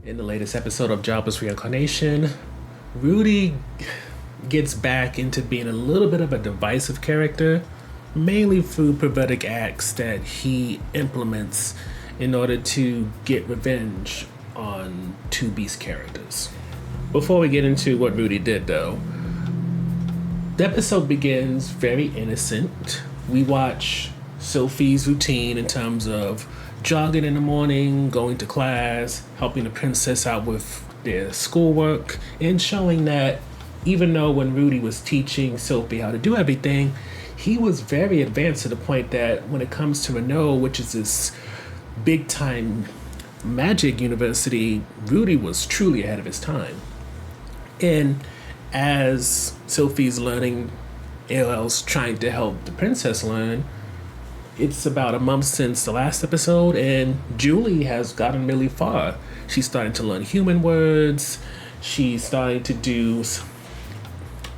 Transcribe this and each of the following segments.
In the latest episode of Jobless Reincarnation, Rudy gets back into being a little bit of a divisive character, mainly through prophetic acts that he implements in order to get revenge on two Beast characters. Before we get into what Rudy did, though, the episode begins very innocent. We watch Sophie's routine in terms of jogging in the morning, going to class, helping the princess out with their schoolwork, and showing that even though when Rudy was teaching Sophie how to do everything, he was very advanced to the point that when it comes to Renault, which is this big time magic university, Rudy was truly ahead of his time. And as Sophie's learning, AL's trying to help the princess learn, it's about a month since the last episode, and Julie has gotten really far. She's starting to learn human words. She's starting to do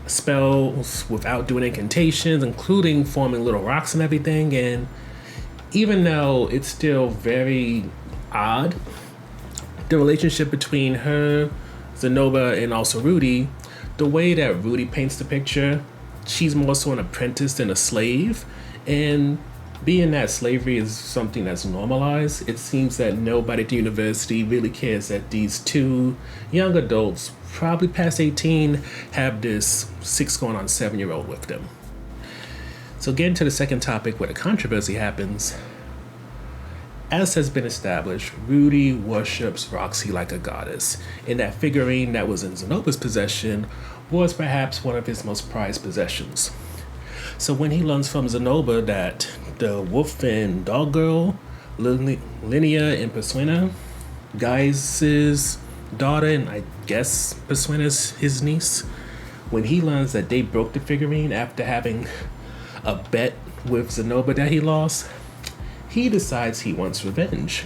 spells without doing incantations, including forming little rocks and everything. And even though it's still very odd, the relationship between her, Zenobia, and also Rudy, the way that Rudy paints the picture, she's more so an apprentice than a slave. And being that slavery is something that's normalized, it seems that nobody at the university really cares that these two young adults, probably past 18, have this 6 going on 7-year-old with them. So getting to the second topic where the controversy happens, as has been established, Rudy worships Roxy like a goddess, and that figurine that was in Zenobia's possession was perhaps one of his most prized possessions. So when he learns from Zenobia that the wolf and dog girl, Linnea and Persuena, Guy's daughter, and I guess Persuena's his niece, when he learns that they broke the figurine after having a bet with Zenobia that he lost, he decides he wants revenge.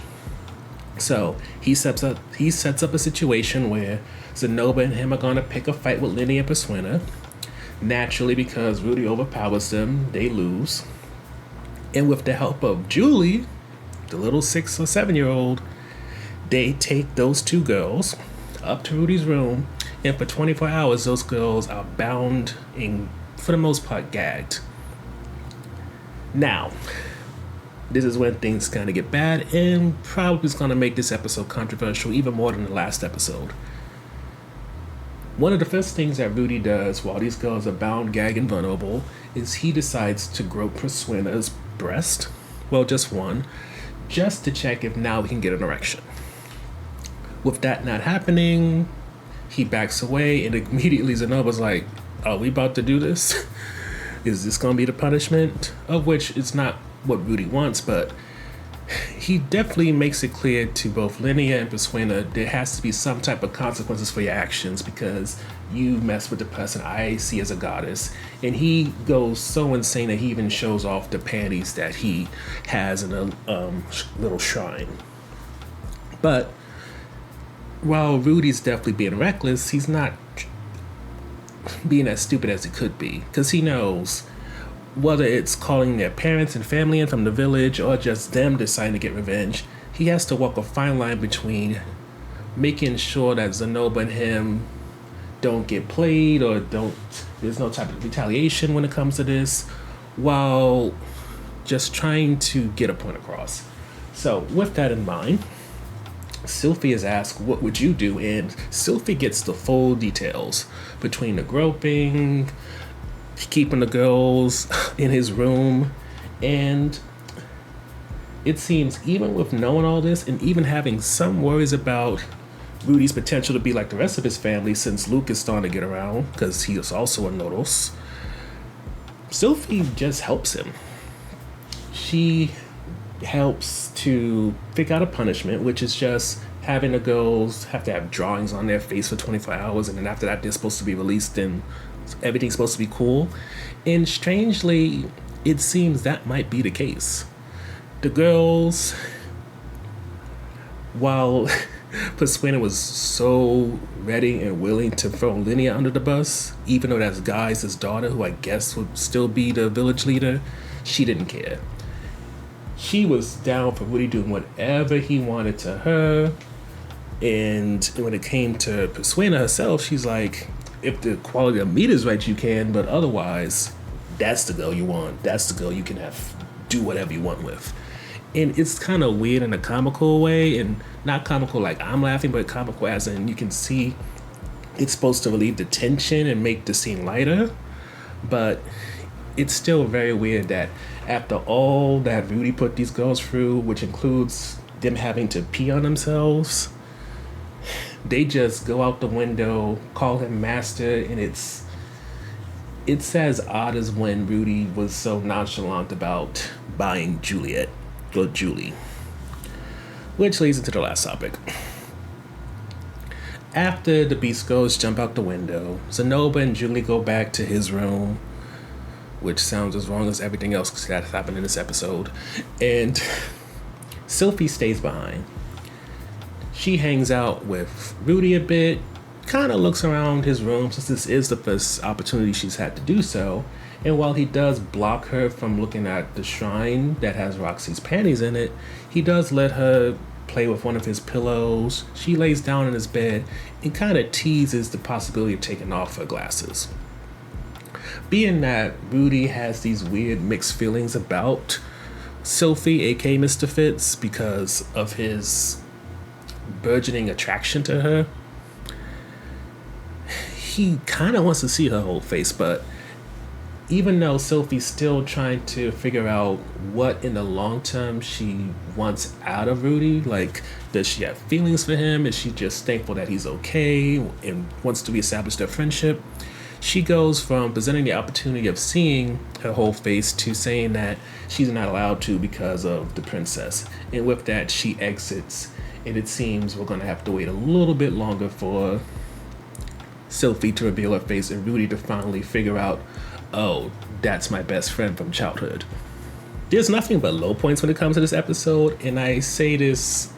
So he sets up a situation where Zenobia and him are gonna pick a fight with Linnea and Persuena. Naturally, because Rudy overpowers them, they lose. And with the help of Julie, the little 6 or 7-year-old, they take those two girls up to Rudy's room, and for 24 hours, those girls are bound and, for the most part, gagged. Now, this is when things kind of get bad, and probably is going to make this episode controversial even more than the last episode. One of the first things that Rudy does while these girls are bound, gagged, and vulnerable is he decides to grope Persuena's breast, well, just one, just to check if now he can get an erection. With that not happening, he backs away, and immediately Zenobia's like, are we about to do this? Is this going to be the punishment? Of which it's not what Rudy wants, but he definitely makes it clear to both Linnea and Persuena there has to be some type of consequences for your actions because you mess with the person I see as a goddess. And he goes so insane that he even shows off the panties that he has in a little shrine. But while Rudy's definitely being reckless, he's not being as stupid as he could be, because he knows whether it's calling their parents and family in from the village or just them deciding to get revenge, he has to walk a fine line between making sure that Zenobia and him don't get played or there's no type of retaliation when it comes to this, while just trying to get a point across. So with that in mind, Sophie is asked, what would you do? And Sophie gets the full details between the groping, keeping the girls in his room, and it seems even with knowing all this and even having some worries about Rudy's potential to be like the rest of his family since Luke is starting to get around because he is also a Nodos, Sophie just helps him. She helps to pick out a punishment, which is just having the girls have to have drawings on their face for 24 hours, and then after that they're supposed to be released and everything's supposed to be cool. And strangely, it seems that might be the case. The girls, while Persuena was so ready and willing to throw Linnea under the bus, even though that's Guy's daughter, who I guess would still be the village leader, she didn't care. She was down for Woody doing whatever he wanted to her. And when it came to persuading herself, she's like, if the quality of meat is right, you can, but otherwise, that's the girl you want. That's the girl you can have do whatever you want with. And it's kind of weird in a comical way, and not comical like I'm laughing, but comical as in you can see it's supposed to relieve the tension and make the scene lighter. But it's still very weird that after all that Rudy put these girls through, which includes them having to pee on themselves, they just go out the window, call him master, and it's as odd as when Rudy was so nonchalant about buying Juliet, or Julie. Which leads into the last topic. After the Beast Girls jump out the window, Zenoba and Julie go back to his room, which sounds as wrong as everything else that happened in this episode, and Sylphie stays behind. She hangs out with Rudy a bit, kind of looks around his room since this is the first opportunity she's had to do so, and while he does block her from looking at the shrine that has Roxy's panties in it, he does let her play with one of his pillows. She lays down in his bed and kind of teases the possibility of taking off her glasses. Being that Rudy has these weird mixed feelings about Sylphie, aka Mr. Fitz, because of his burgeoning attraction to her, he kind of wants to see her whole face, but even though Sylphie's still trying to figure out what in the long term she wants out of Rudy, like, does she have feelings for him? Is she just thankful that he's okay and wants to reestablish their friendship? She goes from presenting the opportunity of seeing her whole face to saying that she's not allowed to because of the princess. And with that, she exits. And it seems we're going to have to wait a little bit longer for Sylphie to reveal her face and Rudy to finally figure out, oh, that's my best friend from childhood. There's nothing but low points when it comes to this episode, and I say this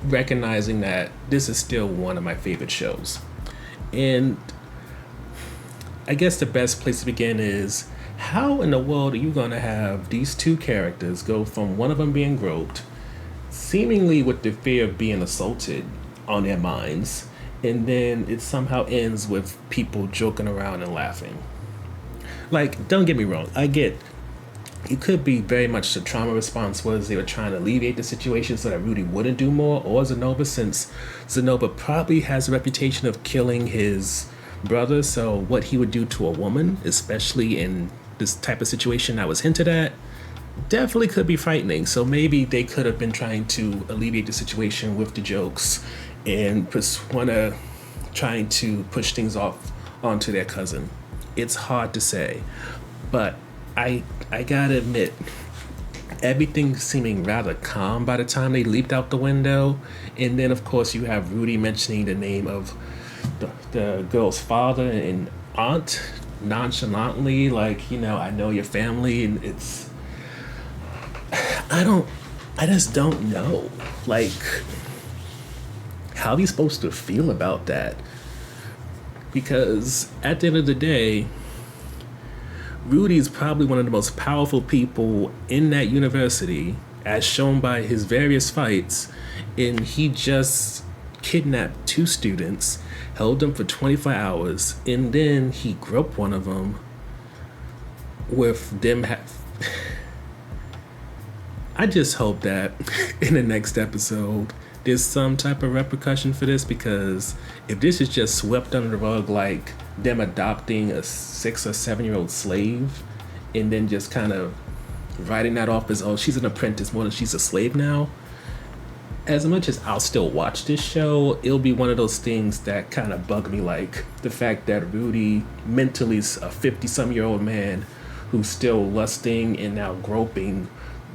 recognizing that this is still one of my favorite shows. And I guess the best place to begin is, how in the world are you going to have these two characters go from one of them being groped, seemingly with the fear of being assaulted on their minds, and then it somehow ends with people joking around and laughing? Like, don't get me wrong, I get it could be very much the trauma response was they were trying to alleviate the situation so that Rudy wouldn't do more, or Zenoba, since Zenoba probably has a reputation of killing his brother, so what he would do to a woman, especially in this type of situation that was hinted at, definitely could be frightening. So maybe they could have been trying to alleviate the situation with the jokes and trying to push things off onto their cousin. It's hard to say, but I gotta admit, everything seeming rather calm by the time they leaped out the window. And then of course you have Rudy mentioning the name of the girl's father and aunt nonchalantly, like, you know, I know your family, and it's, I just don't know, like, how are you supposed to feel about that? Because at the end of the day, Rudy's probably one of the most powerful people in that university, as shown by his various fights, and he just kidnapped 2 students, held them for 24 hours, and then he groped one of them with them. I just hope that in the next episode there's some type of repercussion for this, because if this is just swept under the rug like them adopting a 6 or 7 year old slave and then just kind of writing that off as, oh, she's an apprentice more than she's a slave now, as much as I'll still watch this show, it'll be one of those things that kind of bug me, like the fact that Rudy mentally is a 50-some-year-old man who's still lusting and now groping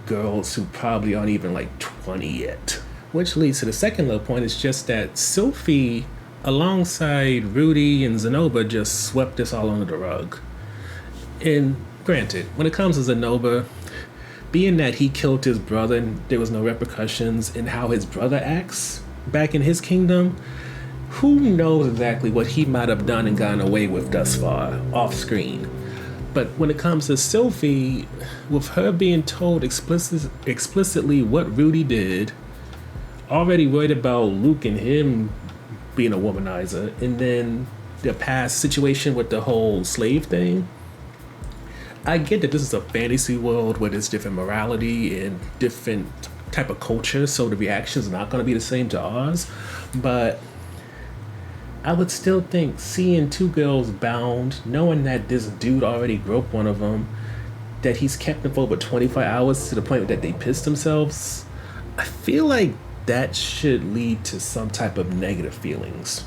girls who probably aren't even like 20 yet. Which leads to the second little point, is just that Sylphie, alongside Rudy and Zenoba, just swept this all under the rug. And granted, when it comes to Zenoba, being that he killed his brother and there was no repercussions in how his brother acts back in his kingdom, who knows exactly what he might have done and gotten away with thus far, off screen. But when it comes to Sylphie, with her being told explicitly what Rudy did, already worried about Luke and him being a womanizer, and then the past situation with the whole slave thing. I get that this is a fantasy world where there's different morality and different type of culture, so the reaction's not going to be the same to ours. But I would still think seeing two girls bound, knowing that this dude already groped one of them, that he's kept them for over 24 hours to the point that they pissed themselves, I feel like that should lead to some type of negative feelings.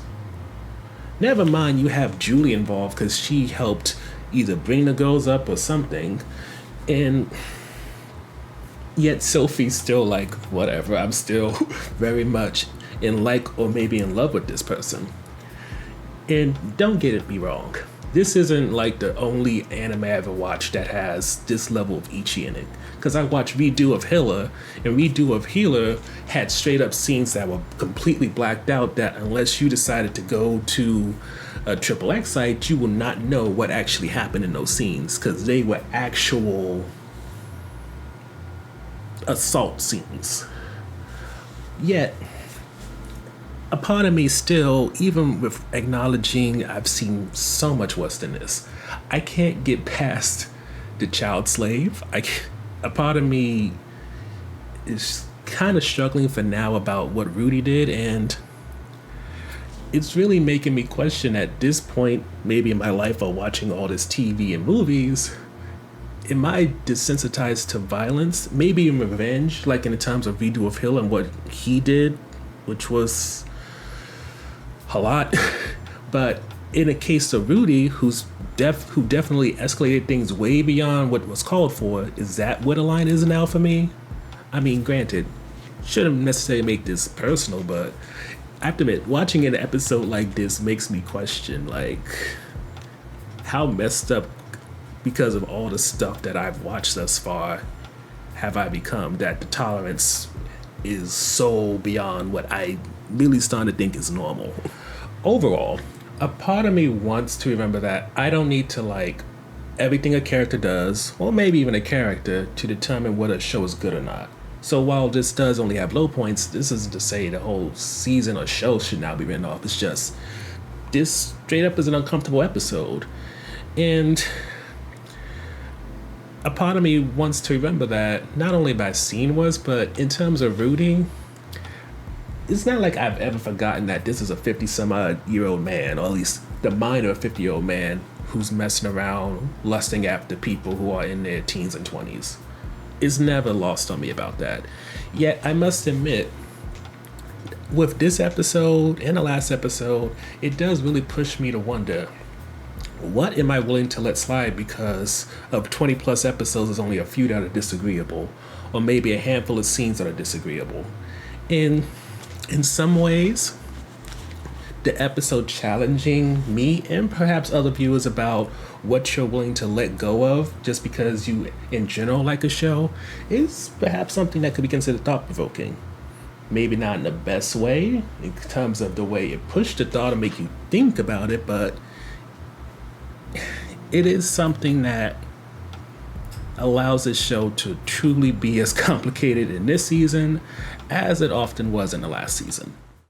Never mind you have Julie involved because she helped either bring the girls up or something, and yet Sophie's still like, whatever, I'm still very much in like or maybe in love with this person. And don't get me wrong, this isn't like the only anime I ever watched that has this level of Ichi in it. Because I watched Redo of Healer, and Redo of Healer had straight up scenes that were completely blacked out that unless you decided to go to a XXX site, you will not know what actually happened in those scenes because they were actual assault scenes. Yet, a part of me still, even with acknowledging I've seen so much worse than this, I can't get past the child slave. A part of me is kind of struggling for now about what Rudy did, and it's really making me question at this point, maybe in my life of watching all this TV and movies, am I desensitized to violence? Maybe in revenge, like in the times of Redo of Hill and what he did, which was a lot. But in a case of Rudy, who definitely escalated things way beyond what was called for, is that what a line is now for me? I mean, granted, shouldn't necessarily make this personal, but I have to admit, watching an episode like this makes me question, like, how messed up, because of all the stuff that I've watched thus far, have I become that the tolerance is so beyond what I really started to think is normal. Overall, a part of me wants to remember that I don't need to like everything a character does, or maybe even a character, to determine whether a show is good or not. So while this does only have low points, this isn't to say the whole season or show should now be written off. It's just, this straight up is an uncomfortable episode. And a part of me wants to remember that not only by scene was, but in terms of Rudy, it's not like I've ever forgotten that this is a 50-some-odd-year-old man, or at least the mind of a 50-year-old man who's messing around, lusting after people who are in their teens and 20s. It's never lost on me about that. Yet, I must admit, with this episode and the last episode, it does really push me to wonder, what am I willing to let slide because of 20 plus episodes, there's only a few that are disagreeable, or maybe a handful of scenes that are disagreeable. And in some ways, the episode challenging me and perhaps other viewers about what you're willing to let go of just because you in general like a show is perhaps something that could be considered thought-provoking. Maybe not in the best way in terms of the way it pushed the thought and make you think about it, but it is something that allows this show to truly be as complicated in this season as it often was in the last season.